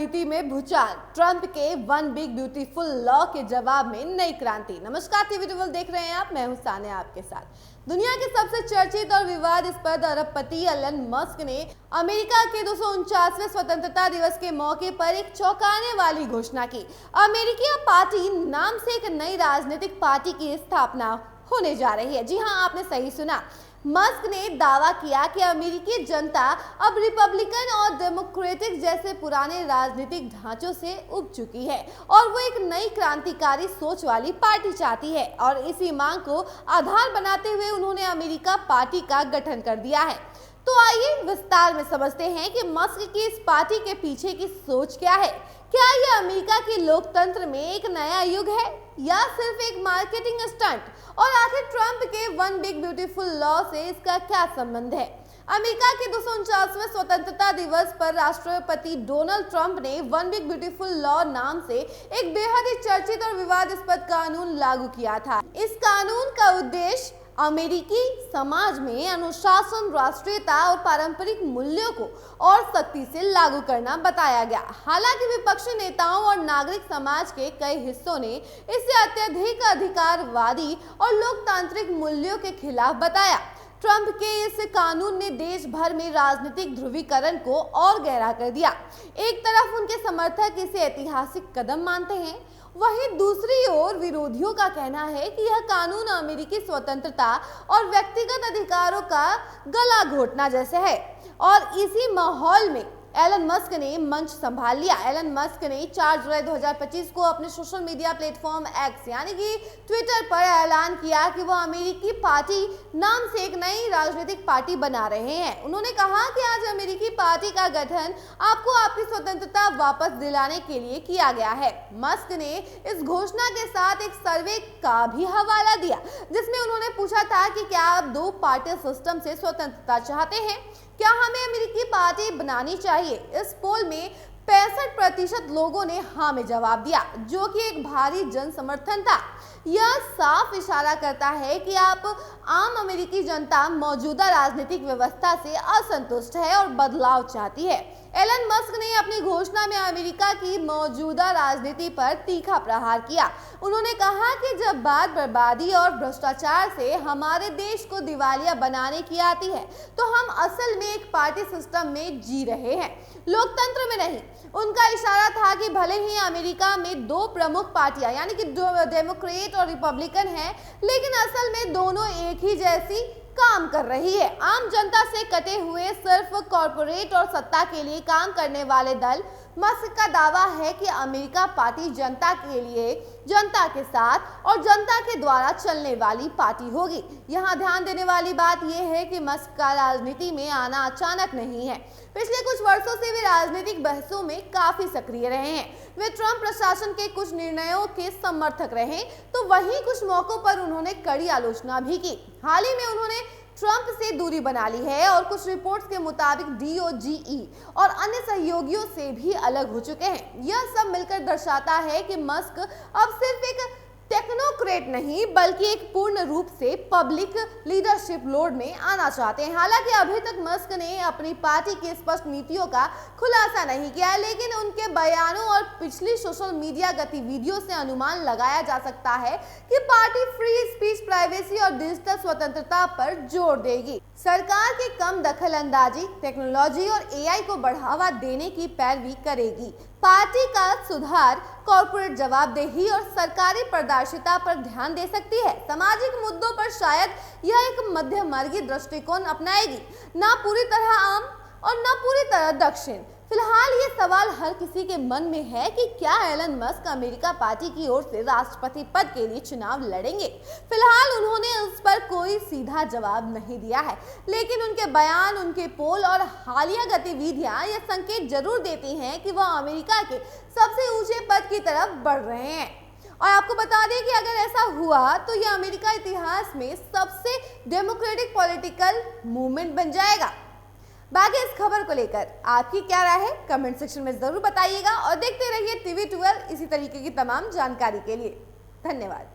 राजनीति में भूचाल, ट्रंप के वन बिग ब्यूटीफुल लॉ के जवाब में नई क्रांति। नमस्कार, टीवी ट्वेल्व देख रहे हैं आप, मैं हूं सानिया आपके साथ। दुनिया के सबसे चर्चित और विवादास्पद अरबपति एलन मस्क ने अमेरिका के 249वें स्वतंत्रता दिवस के मौके पर एक चौंकाने वाली घोषणा की। अमेरिकी पार्टी नाम से एक नई राजनीतिक पार्टी की स्थापना होने जा रही है। जी हां, आपने सही सुना। मस्क ने दावा किया कि अमेरिकी जनता अब रिपब्लिकन और डेमोक्रेटिक जैसे पुराने राजनीतिक ढांचों से उब चुकी है और वो एक नई क्रांतिकारी सोच वाली पार्टी चाहती है, और इसी मांग को आधार बनाते हुए उन्होंने अमेरिका पार्टी का गठन कर दिया है। तो आइए विस्तार में समझते हैं कि मस्क की इस पार्टी के पीछे की सोच क्या है। क्या यह अमेरिका के लोकतंत्र में एक नया युग है या सिर्फ एक मार्केटिंग स्टंट? और आखिर ट्रंप के वन बिग ब्यूटीफुल लॉ से इसका क्या संबंध है? अमेरिका के 249वें स्वतंत्रता दिवस पर राष्ट्रपति डोनाल्ड ट्रंप ने वन बिग ब्यूटीफुल लॉ नाम से एक बेहद ही चर्चित और विवादास्पद कानून लागू किया था। इस कानून का उद्देश्य अमेरिकी समाज में अनुशासन, राष्ट्रीयता और पारंपरिक मूल्यों को और सख्ती से लागू करना बताया गया। हालांकि विपक्षी नेताओं और नागरिक समाज के कई हिस्सों ने इसे अत्यधिक अधिकारवादी और लोकतांत्रिक मूल्यों के खिलाफ बताया। ट्रंप के इस कानून ने देश भर में राजनीतिक ध्रुवीकरण को और गहरा कर दिया। एक तरफ उनके समर्थक इसे ऐतिहासिक कदम मानते हैं, वहीं दूसरी ओर विरोधियों का कहना है कि यह कानून अमेरिकी स्वतंत्रता और व्यक्तिगत अधिकारों का गला घोटना जैसे है। और इसी माहौल में एलन मस्क ने मंच संभाल लिया। एलन मस्क ने 4 जुलाई 2025 को अपने सोशल मीडिया प्लेटफॉर्म एक्स यानी कि ट्विटर पर ऐलान किया कि वो अमेरिकी पार्टी नाम से एक नई राजनीतिक पार्टी बना रहे हैं। उन्होंने कहा कि आज अमेरिकी पार्टी का गठन आपको आपकी स्वतंत्रता वापस दिलाने के लिए किया गया है। मस्क ने इस घोषणा के साथ एक सर्वे का भी हवाला दिया, जिसमें उन्होंने पूछा था कि क्या आप 2 पार्टी सिस्टम से स्वतंत्रता चाहते हैं? क्या हमें अमेरिकी पार्टी बनानी चाहिए? इस पोल में 65% लोगों ने हाँ में जवाब दिया, जो कि एक भारी जन समर्थन था। यह साफ इशारा करता है कि आप आम अमेरिकी जनता मौजूदा राजनीतिक व्यवस्था से असंतुष्ट है और बदलाव चाहती है। एलन मस्क ने अपनी घोषणा में अमेरिका की मौजूदा राजनीति पर तीखा प्रहार किया। उन्होंने कहा कि जब बात बर्बादी और भ्रष्टाचार से हमारे देश को दिवालिया बनाने की आती है, तो हम असल में एक पार्टी सिस्टम में जी रहे हैं, लोकतंत्र में नहीं। उनका इशारा था कि भले ही अमेरिका में 2 प्रमुख पार्टियां यानी कि डेमोक्रेट और रिपब्लिकन हैं, लेकिन असल में दोनों एक ही जैसी काम कर रही है। आम जनता से कटे हुए सिर्फ कॉर्पोरेट और सत्ता के लिए काम करने वाले दल। मस्क का दावा है कि अमेरिका पार्टी जनता के लिए, जनता के साथ और जनता के द्वारा चलने वाली पार्टी होगी। यहाँ ध्यान देने वाली बात यह है कि मस्क का राजनीति में आना अचानक नहीं है। पिछले कुछ वर्षों से वे राजनीतिक बहसों में काफी सक्रिय रहे हैं। वे ट्रंप प्रशासन के कुछ निर्णयों के समर्थक रहे, तो वहीं कुछ मौकों पर उन्होंने कड़ी आलोचना भी की। हाल ही में उन्होंने ट्रंप से दूरी बना ली है और कुछ रिपोर्ट्स के मुताबिक DOGE और अन्य सहयोगियों से भी अलग हो चुके हैं। यह सब मिलकर दर्शाता है कि मस्क अब सिर्फ एक टेक्नोक्रेट नहीं, बल्कि एक पूर्ण रूप से पब्लिक लीडरशिप लोड में आना चाहते हैं। हालांकि अभी तक मस्क ने अपनी पार्टी की स्पष्ट नीतियों का खुलासा नहीं किया है, लेकिन उनके बयानों और पिछली सोशल मीडिया गतिविधियों से अनुमान लगाया जा सकता है कि पार्टी फ्री स्पीच, प्राइवेसी और डिजिटल स्वतंत्रता पर जोर देगी। सरकार की कम दखल अंदाजी, टेक्नोलॉजी और AI को बढ़ावा देने की पैरवी करेगी। पार्टी का सुधार, कॉर्पोरेट जवाबदेही और सरकारी पारदर्शिता पर ध्यान दे सकती है। सामाजिक मुद्दों पर शायद यह एक मध्यमार्गी दृष्टिकोण अपनाएगी, ना पूरी तरह आम और ना पूरी तरह दक्षिण। फिलहाल ये सवाल हर किसी के मन में है कि क्या एलन मस्क अमेरिका पार्टी की ओर से राष्ट्रपति पद के लिए चुनाव लड़ेंगे। फिलहाल उन्होंने उस पर कोई सीधा जवाब नहीं दिया है, लेकिन उनके बयान, उनके पोल और हालिया गतिविधियां यह संकेत जरूर देती हैं कि वह अमेरिका के सबसे ऊंचे पद की तरफ बढ़ रहे हैं। और आपको बता दें कि अगर ऐसा हुआ तो यह अमेरिका इतिहास में सबसे डेमोक्रेटिक पॉलिटिकल मूवमेंट बन जाएगा। बाकी इस खबर को लेकर आपकी क्या राय है, कमेंट सेक्शन में जरूर बताइएगा और देखते रहिए टीवी 12 इसी तरीके की तमाम जानकारी के लिए। धन्यवाद।